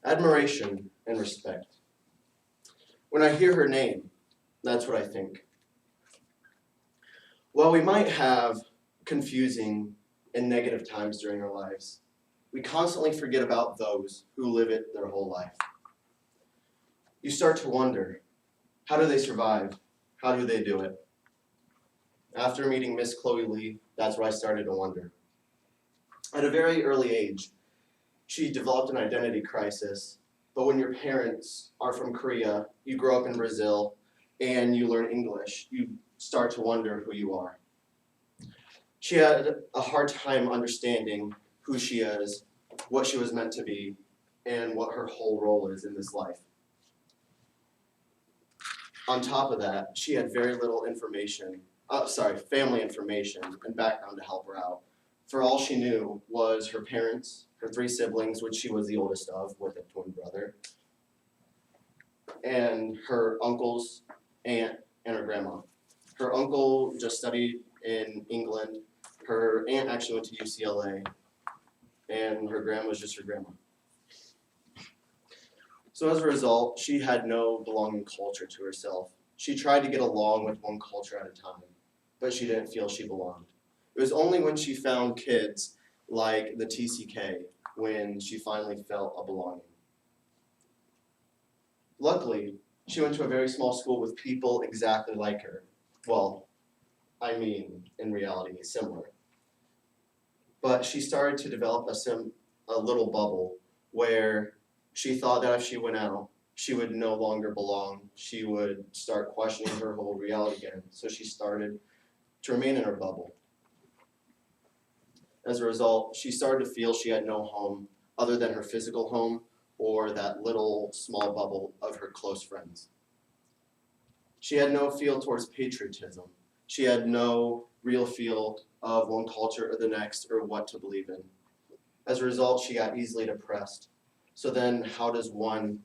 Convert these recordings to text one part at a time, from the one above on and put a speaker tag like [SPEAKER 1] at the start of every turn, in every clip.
[SPEAKER 1] Admiration and respect. When I hear her name, that's what I think. While we might have confusing and negative times during our lives, we constantly forget about those who live it their whole life. You start to wonder, how do they survive? How do they do it? After meeting Miss Chloe Lee, that's where I started to wonder. At a very early age, she developed an identity crisis, but when your parents are from Korea, you grow up in Brazil, and you learn English, you start to wonder who you are. She had a hard time understanding who she is, what she was meant to be, and what her whole role is in this life. On top of that, she had very little family information and background to help her out. For all she knew was her parents, her three siblings, which she was the oldest of, with a twin brother, and her uncles, aunt, and her grandma. Her uncle just studied in England. Her aunt actually went to UCLA, and her grandma was just her grandma. So as a result, she had no belonging culture to herself. She tried to get along with one culture at a time, but she didn't feel she belonged. It was only when she found kids like the TCK when she finally felt a belonging. Luckily, she went to a very small school with people exactly like her. Well, I mean, in reality, similar. But she started to develop a little bubble where she thought that if she went out, she would no longer belong. She would start questioning her whole reality again. So she started to remain in her bubble. As a result, she started to feel she had no home other than her physical home or that little small bubble of her close friends. She had no feel towards patriotism. She had no real feel of one culture or the next or what to believe in. As a result, she got easily depressed. So then how does one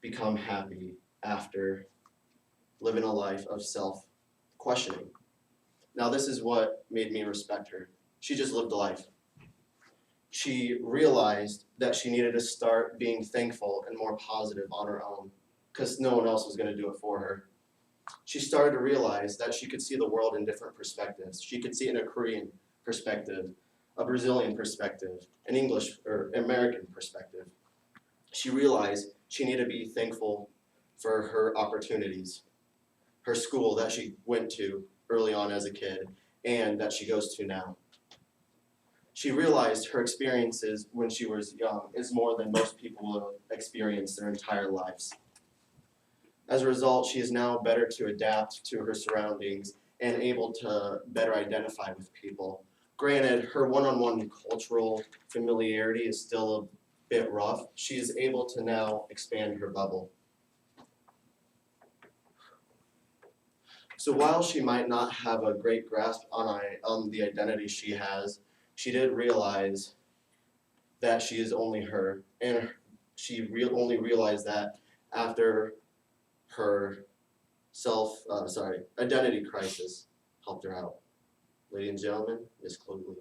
[SPEAKER 1] become happy after living a life of self-questioning? Now this is what made me respect her. She just lived a life. She realized that she needed to start being thankful and more positive on her own because no one else was going to do it for her. She started to realize that she could see the world in different perspectives. She could see it in a Korean perspective, a Brazilian perspective, an English or American perspective. She realized she needed to be thankful for her opportunities, her school that she went to early on as a kid, and that she goes to now. She realized her experiences when she was young is more than most people will experience their entire lives. As a result, she is now better to adapt to her surroundings and able to better identify with people. Granted, her one-on-one cultural familiarity is still a bit rough. She is able to now expand her bubble. So while she might not have a great grasp on the identity she has, she did realize that she is only her, and she only realized that after her identity crisis helped her out. Ladies and gentlemen, Miss Chloe Lee.